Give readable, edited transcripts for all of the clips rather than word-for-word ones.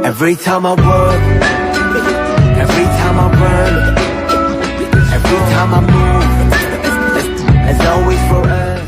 Every time I work, every time I run, every time I move, as always for us.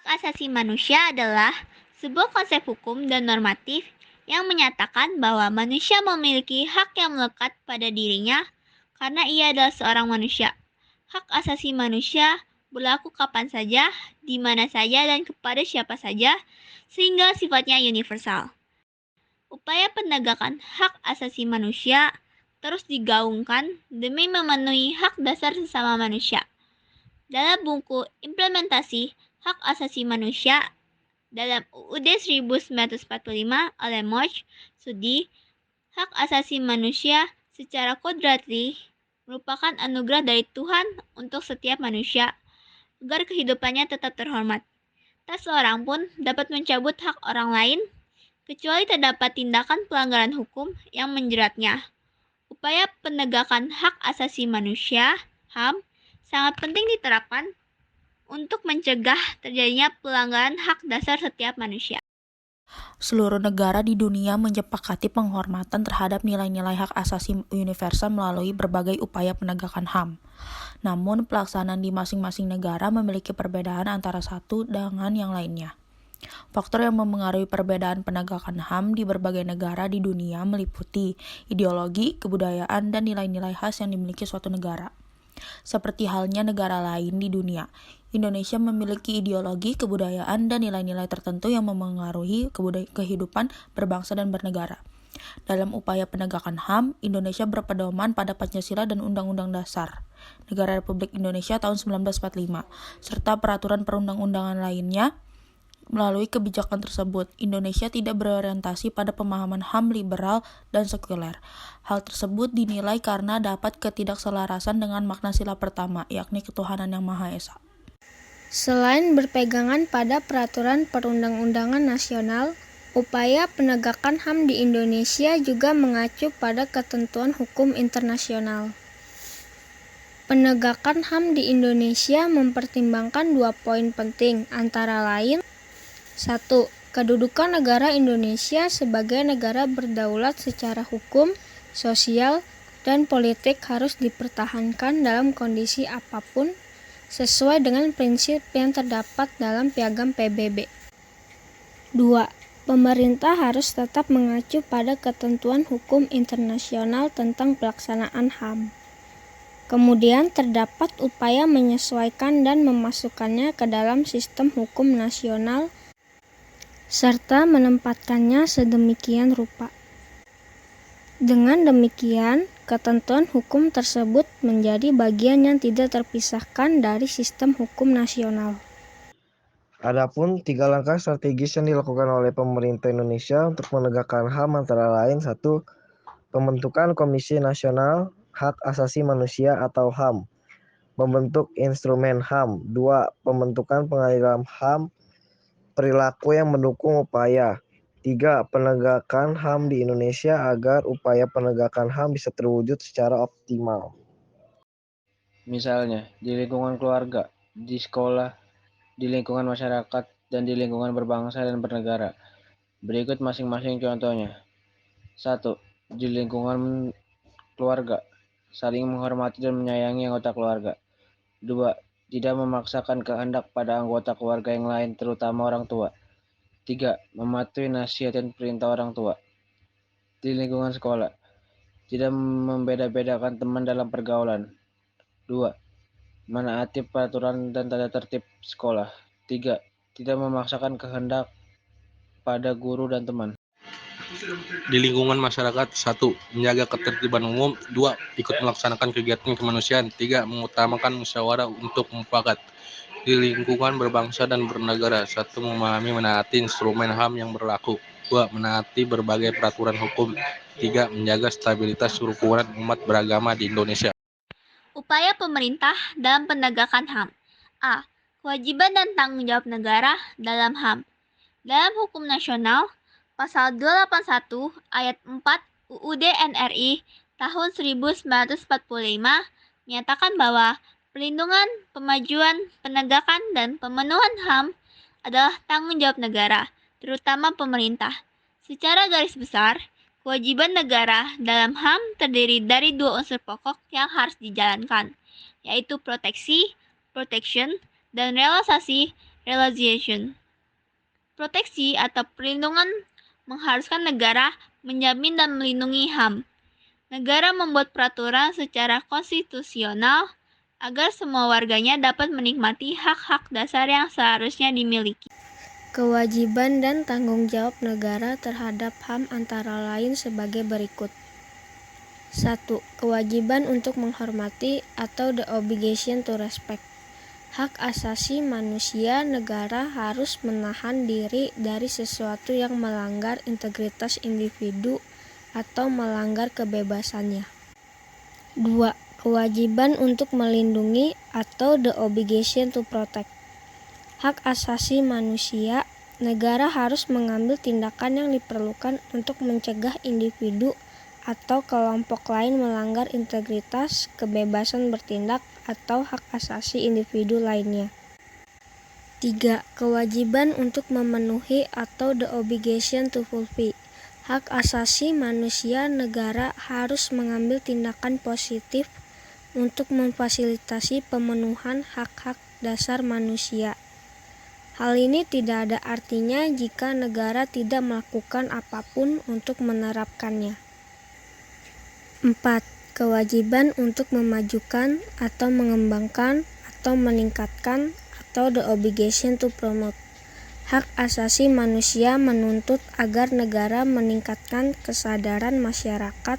Hak asasi manusia adalah sebuah konsep hukum dan normatif yang menyatakan bahwa manusia memiliki hak yang melekat pada dirinya karena ia adalah seorang manusia. Hak asasi manusia berlaku kapan saja, di mana saja, dan kepada siapa saja, sehingga sifatnya universal. Upaya penegakan hak asasi manusia terus digaungkan demi memenuhi hak dasar sesama manusia. Dalam buku Implementasi Hak Asasi Manusia dalam UUD 1945 oleh March Sudi, hak asasi manusia secara kodrati merupakan anugerah dari Tuhan untuk setiap manusia agar kehidupannya tetap terhormat. Tak seorang pun dapat mencabut hak orang lain kecuali terdapat tindakan pelanggaran hukum yang menjeratnya. Upaya penegakan hak asasi manusia (HAM) sangat penting diterapkan untuk mencegah terjadinya pelanggaran hak dasar setiap manusia. Seluruh negara di dunia menyepakati penghormatan terhadap nilai-nilai hak asasi universal melalui berbagai upaya penegakan HAM. Namun, pelaksanaan di masing-masing negara memiliki perbedaan antara satu dengan yang lainnya. Faktor yang memengaruhi perbedaan penegakan HAM di berbagai negara di dunia meliputi ideologi, kebudayaan, dan nilai-nilai khas yang dimiliki suatu negara. Seperti halnya negara lain di dunia, Indonesia memiliki ideologi, kebudayaan, dan nilai-nilai tertentu yang memengaruhi kehidupan berbangsa dan bernegara. Dalam upaya penegakan HAM, Indonesia berpedoman pada Pancasila dan Undang-Undang Dasar Negara Republik Indonesia tahun 1945, serta peraturan perundang-undangan lainnya. Melalui kebijakan tersebut, Indonesia tidak berorientasi pada pemahaman HAM liberal dan sekuler. Hal tersebut dinilai karena dapat ketidakselarasan dengan makna sila pertama, yakni ketuhanan yang Maha Esa. Selain berpegangan pada peraturan perundang-undangan nasional, upaya penegakan HAM di Indonesia juga mengacu pada ketentuan hukum internasional. Penegakan HAM di Indonesia mempertimbangkan 2 poin penting, antara lain 1. Kedudukan negara Indonesia sebagai negara berdaulat secara hukum, sosial, dan politik harus dipertahankan dalam kondisi apapun sesuai dengan prinsip yang terdapat dalam Piagam PBB. 2. Pemerintah harus tetap mengacu pada ketentuan hukum internasional tentang pelaksanaan HAM. Kemudian terdapat upaya menyesuaikan dan memasukkannya ke dalam sistem hukum nasional serta menempatkannya sedemikian rupa. Dengan demikian, ketentuan hukum tersebut menjadi bagian yang tidak terpisahkan dari sistem hukum nasional. Adapun 3 langkah strategis yang dilakukan oleh pemerintah Indonesia untuk menegakkan HAM antara lain 1. Pembentukan Komisi Nasional Hak Asasi Manusia atau HAM, membentuk instrumen HAM. 2. Pembentukan Pengadilan HAM, perilaku yang mendukung upaya. 3. Penegakan HAM di Indonesia agar upaya penegakan HAM bisa terwujud secara optimal. Misalnya, di lingkungan keluarga, di sekolah, di lingkungan masyarakat, dan di lingkungan berbangsa dan bernegara. Berikut masing-masing contohnya. 1. Di lingkungan keluarga, saling menghormati dan menyayangi anggota keluarga. 2. Tidak memaksakan kehendak pada anggota keluarga yang lain, terutama orang tua. 3. Mematuhi nasihat dan perintah orang tua. Di lingkungan sekolah, tidak membeda-bedakan teman dalam pergaulan. 2. Menaati peraturan dan tata tertib sekolah. 3. Tidak memaksakan kehendak pada guru dan teman. Di lingkungan masyarakat, 1. Menjaga ketertiban umum. 2. Ikut melaksanakan kegiatan kemanusiaan. 3. Mengutamakan musyawarah untuk mufakat. Di lingkungan berbangsa dan bernegara, 1. Memahami menaati instrumen HAM yang berlaku. 2. Menaati berbagai peraturan hukum. 3. Menjaga stabilitas kerukunan umat beragama di Indonesia. Upaya pemerintah dalam penegakan HAM. A. Kewajiban dan tanggung jawab negara dalam HAM. Dalam hukum nasional, Pasal 281 Ayat 4 UUD NRI tahun 1945 menyatakan bahwa pelindungan, pemajuan, penegakan, dan pemenuhan HAM adalah tanggung jawab negara, terutama pemerintah. Secara garis besar, kewajiban negara dalam HAM terdiri dari 2 unsur pokok yang harus dijalankan, yaitu proteksi, protection, dan relaksasi, relaxation. Proteksi atau perlindungan mengharuskan negara menjamin dan melindungi HAM. Negara membuat peraturan secara konstitusional agar semua warganya dapat menikmati hak-hak dasar yang seharusnya dimiliki. Kewajiban dan tanggung jawab negara terhadap HAM antara lain sebagai berikut. 1. Kewajiban untuk menghormati atau the obligation to respect. Hak asasi manusia, negara harus menahan diri dari sesuatu yang melanggar integritas individu atau melanggar kebebasannya. 2. Kewajiban untuk melindungi atau the obligation to protect. Hak asasi manusia, negara harus mengambil tindakan yang diperlukan untuk mencegah individu atau kelompok lain melanggar integritas, kebebasan bertindak, atau hak asasi individu lainnya. 3. Kewajiban untuk memenuhi atau the obligation to fulfill. Hak asasi manusia, negara harus mengambil tindakan positif untuk memfasilitasi pemenuhan hak-hak dasar manusia. Hal ini tidak ada artinya jika negara tidak melakukan apapun untuk menerapkannya. 4. Kewajiban untuk memajukan atau mengembangkan atau meningkatkan atau the obligation to promote. Hak asasi manusia menuntut agar negara meningkatkan kesadaran masyarakat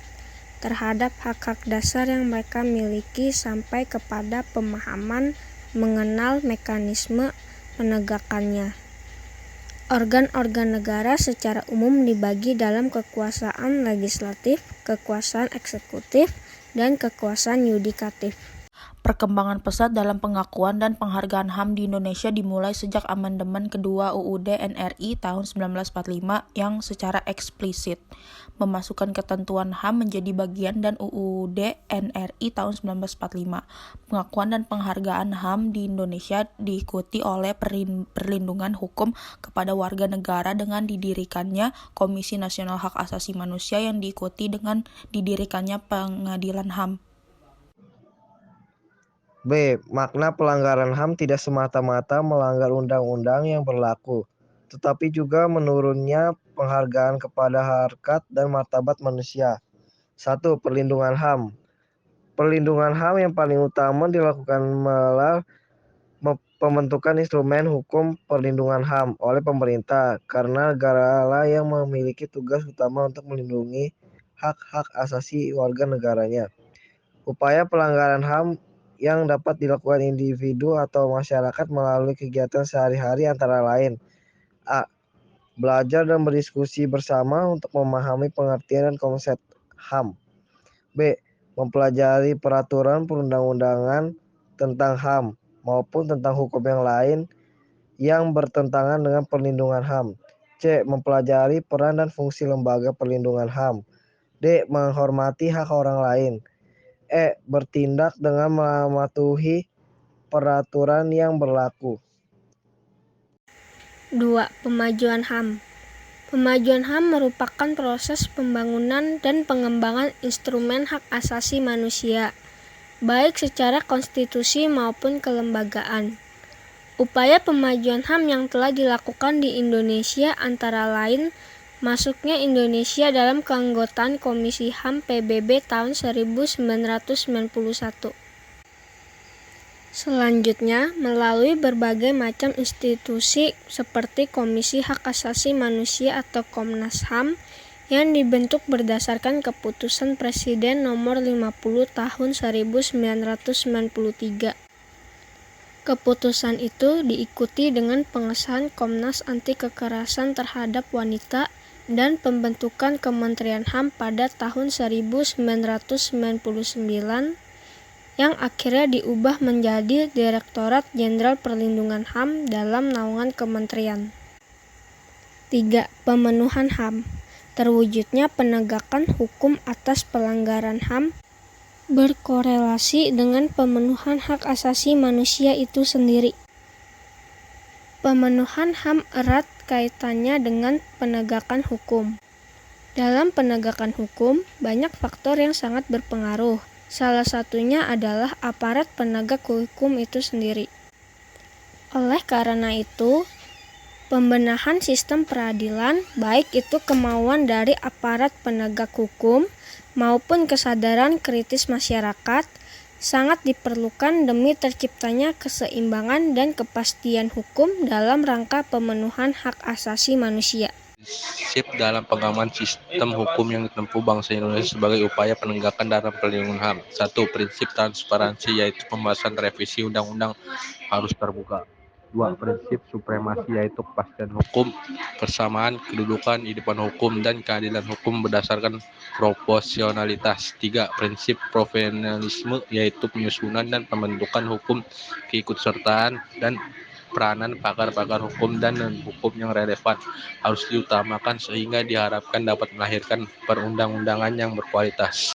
terhadap hak-hak dasar yang mereka miliki sampai kepada pemahaman mengenal mekanisme penegakannya. Organ-organ negara secara umum dibagi dalam kekuasaan legislatif, kekuasaan eksekutif, dan kekuasaan yudikatif. Perkembangan pesat dalam pengakuan dan penghargaan HAM di Indonesia dimulai sejak amandemen kedua UUD NRI tahun 1945 yang secara eksplisit memasukkan ketentuan HAM menjadi bagian dan UUD NRI tahun 1945. Pengakuan dan penghargaan HAM di Indonesia diikuti oleh perlindungan hukum kepada warga negara dengan didirikannya Komisi Nasional Hak Asasi Manusia yang diikuti dengan didirikannya Pengadilan HAM. B. Makna pelanggaran HAM tidak semata-mata melanggar undang-undang yang berlaku, tetapi juga menurunnya penghargaan kepada harkat dan martabat manusia. 1. Perlindungan HAM. Perlindungan HAM yang paling utama dilakukan melalui pembentukan instrumen hukum perlindungan HAM oleh pemerintah, karena negaralah yang memiliki tugas utama untuk melindungi hak-hak asasi warga negaranya. Upaya pelanggaran HAM yang dapat dilakukan individu atau masyarakat melalui kegiatan sehari-hari antara lain: A. Belajar dan berdiskusi bersama untuk memahami pengertian dan konsep HAM. B. Mempelajari peraturan perundang-undangan tentang HAM maupun tentang hukum yang lain yang bertentangan dengan perlindungan HAM. C. Mempelajari peran dan fungsi lembaga perlindungan HAM. D. Menghormati hak orang lain. E. Bertindak dengan mematuhi peraturan yang berlaku. 2. Pemajuan HAM. Pemajuan HAM merupakan proses pembangunan dan pengembangan instrumen hak asasi manusia, baik secara konstitusi maupun kelembagaan. Upaya pemajuan HAM yang telah dilakukan di Indonesia antara lain masuknya Indonesia dalam keanggotaan Komisi HAM PBB tahun 1991. Selanjutnya, melalui berbagai macam institusi seperti Komisi Hak Asasi Manusia atau Komnas HAM yang dibentuk berdasarkan keputusan Presiden nomor 50 tahun 1993. Keputusan itu diikuti dengan pengesahan Komnas Anti Kekerasan Terhadap Wanita dan pembentukan Kementerian HAM pada tahun 1999 yang akhirnya diubah menjadi Direktorat Jenderal Perlindungan HAM dalam naungan kementerian. 3. Pemenuhan HAM. Terwujudnya penegakan hukum atas pelanggaran HAM berkorelasi dengan pemenuhan hak asasi manusia itu sendiri. Pemenuhan HAM erat kaitannya dengan penegakan hukum. Dalam penegakan hukum, banyak faktor yang sangat berpengaruh. Salah satunya adalah aparat penegak hukum itu sendiri. Oleh karena itu, pembenahan sistem peradilan, baik itu kemauan dari aparat penegak hukum maupun kesadaran kritis masyarakat, sangat diperlukan demi terciptanya keseimbangan dan kepastian hukum dalam rangka pemenuhan hak asasi manusia. Prinsip dalam pengaman sistem hukum yang ditempuh bangsa Indonesia sebagai upaya penegakan dalam perlindungan HAM. 1. Prinsip transparansi, yaitu pembahasan revisi undang-undang harus terbuka. 2. Prinsip supremasi, yaitu kepastian hukum, persamaan kedudukan di depan hukum, dan keadilan hukum berdasarkan proporsionalitas. 3. Prinsip profesionalisme, yaitu penyusunan dan pembentukan hukum, keikutsertaan dan peranan pakar-pakar hukum dan non-hukum yang relevan harus diutamakan sehingga diharapkan dapat melahirkan perundang-undangan yang berkualitas.